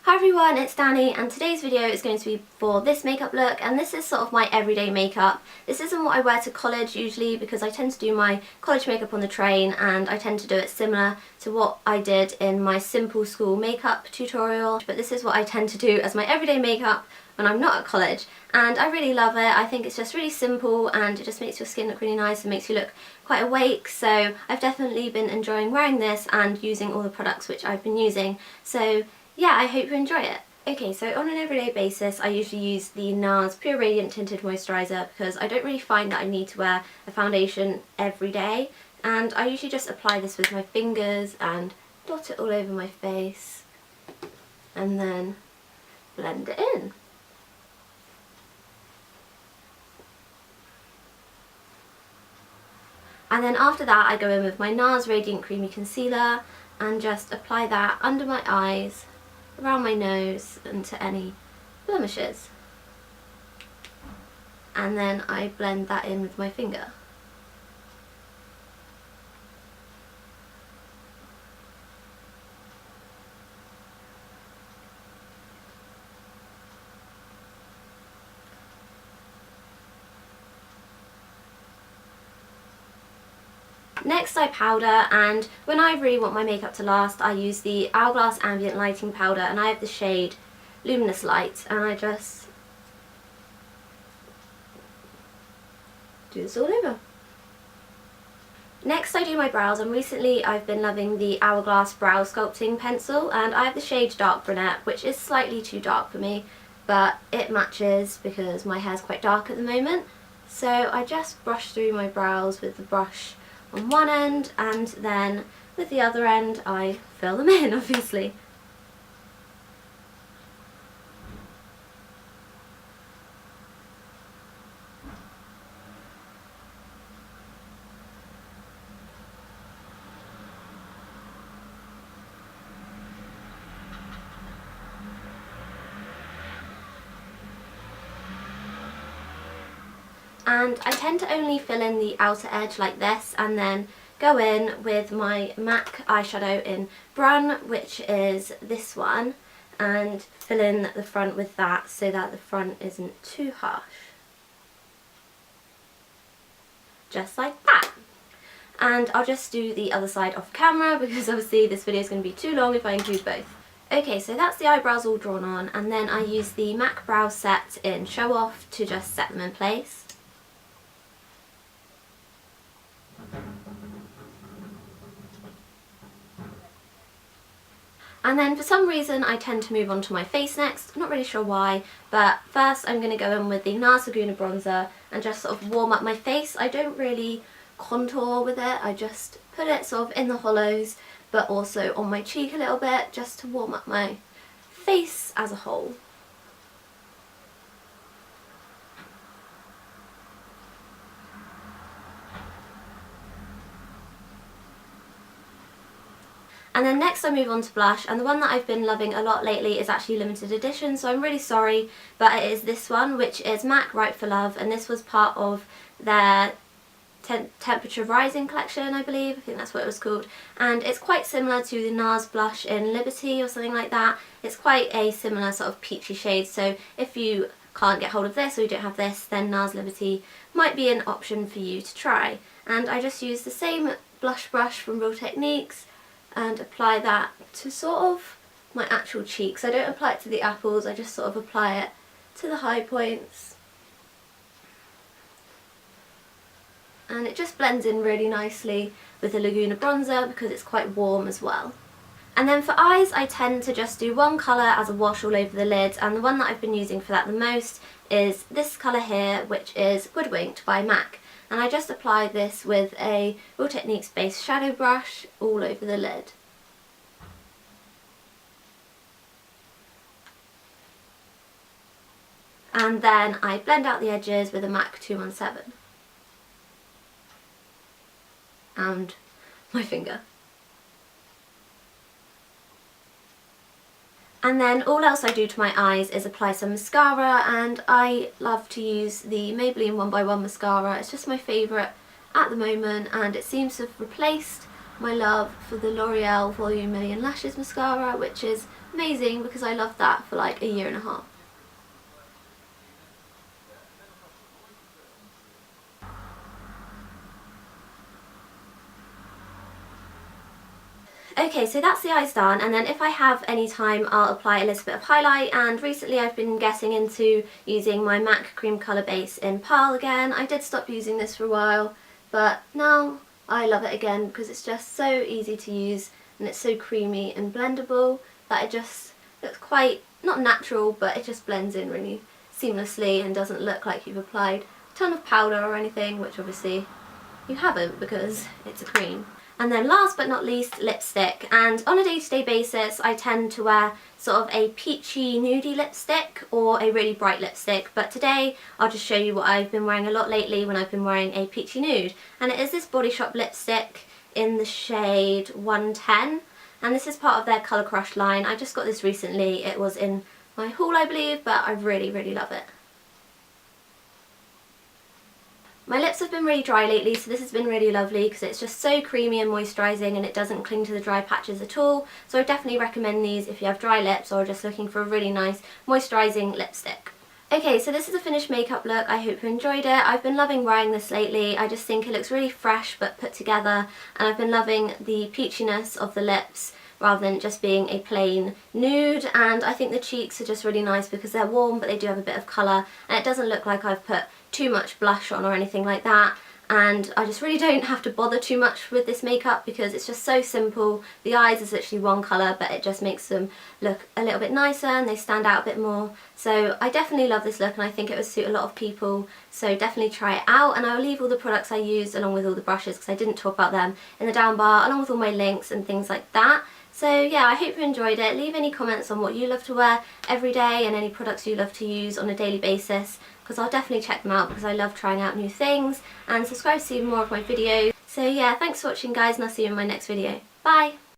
Hi everyone, it's Danny and today's video is going to be for this makeup look, and this is sort of my everyday makeup. This isn't what I wear to college usually because I tend to do my college makeup on the train and I tend to do it similar to what I did in my simple school makeup tutorial, but this is what I tend to do as my everyday makeup when I'm not at college, and I really love it. I think it's just really simple and it just makes your skin look really nice and makes you look quite awake, so I've definitely been enjoying wearing this and using all the products which I've been using. So yeah, I hope you enjoy it. Okay, so on an everyday basis I usually use the NARS Pure Radiant Tinted Moisturiser because I don't really find that I need to wear a foundation every day, and I usually just apply this with my fingers and dot it all over my face and then blend it in. And then after that I go in with my NARS Radiant Creamy Concealer and just apply that under my eyes, around my nose and to any blemishes, and then I blend that in with my finger. Next I powder, and when I really want my makeup to last I use the Hourglass Ambient Lighting Powder, and I have the shade Luminous Light, and I just do this all over. Next I do my brows, and recently I've been loving the Hourglass Brow Sculpting Pencil, and I have the shade Dark Brunette, which is slightly too dark for me, but it matches because my hair's quite dark at the moment. So I just brush through my brows with the brush on one end, and then with the other end I fill them in, obviously. And I tend to only fill in the outer edge like this and then go in with my MAC eyeshadow in Brun, which is this one, and fill in the front with that so that the front isn't too harsh. Just like that. And I'll just do the other side off camera because obviously this video is going to be too long if I include both. Okay, so that's the eyebrows all drawn on, and then I use the MAC Brow Set in Show Off to just set them in place. And then for some reason I tend to move on to my face next. I'm not really sure why, but first I'm going to go in with the NARS Laguna bronzer and just sort of warm up my face. I don't really contour with it, I just put it sort of in the hollows but also on my cheek a little bit just to warm up my face as a whole. And then next I move on to blush, and the one that I've been loving a lot lately is actually limited edition, so I'm really sorry, but it is this one, which is MAC Right for Love, and this was part of their Temperature Rising collection, I believe. I think that's what it was called, and it's quite similar to the NARS blush in Liberté or something like that. It's quite a similar sort of peachy shade, so if you can't get hold of this or you don't have this, then NARS Liberté might be an option for you to try. And I just use the same blush brush from Real Techniques and apply that to sort of my actual cheeks. I don't apply it to the apples, I just sort of apply it to the high points. And it just blends in really nicely with the Laguna bronzer because it's quite warm as well. And then for eyes I tend to just do one colour as a wash all over the lid, and the one that I've been using for that the most is this colour here, which is Woodwinked by MAC. And I just apply this with a Real Techniques base shadow brush all over the lid. And then I blend out the edges with a MAC 217. And my finger. And then all else I do to my eyes is apply some mascara, and I love to use the Maybelline 1x1 mascara. It's just my favourite at the moment, and it seems to have replaced my love for the L'Oreal Volume Million Lashes mascara, which is amazing because I loved that for like a year and a half. Okay, so that's the eyes done, and then if I have any time I'll apply a little bit of highlight, and recently I've been getting into using my MAC cream colour base in Pearl again. I did stop using this for a while, but now I love it again because it's just so easy to use and it's so creamy and blendable that it just looks quite, not natural, but it just blends in really seamlessly and doesn't look like you've applied a ton of powder or anything, which obviously you haven't because it's a cream. And then last but not least, lipstick. And on a day-to-day basis I tend to wear sort of a peachy nudie lipstick or a really bright lipstick, but today I'll just show you what I've been wearing a lot lately when I've been wearing a peachy nude. And it is this Body Shop lipstick in the shade 110, and this is part of their Colour Crush line. I just got this recently, it was in my haul I believe, but I really love it. My lips have been really dry lately, so this has been really lovely because it's just so creamy and moisturising and it doesn't cling to the dry patches at all. So I definitely recommend these if you have dry lips or are just looking for a really nice moisturising lipstick. Okay, so this is a finished makeup look. I hope you enjoyed it. I've been loving wearing this lately. I just think it looks really fresh but put together, and I've been loving the peachiness of the lips rather than just being a plain nude, and I think the cheeks are just really nice because they're warm but they do have a bit of colour, and it doesn't look like I've put too much blush on or anything like that. And I just really don't have to bother too much with this makeup because it's just so simple. The eyes is literally one colour, but it just makes them look a little bit nicer and they stand out a bit more. So I definitely love this look and I think it would suit a lot of people, so definitely try it out. And I'll leave all the products I used along with all the brushes, because I didn't talk about them, in the down bar, along with all my links and things like that. So yeah, I hope you enjoyed it. Leave any comments on what you love to wear every day and any products you love to use on a daily basis, because I'll definitely check them out because I love trying out new things, and subscribe to see more of my videos. So yeah, thanks for watching guys, and I'll see you in my next video. Bye!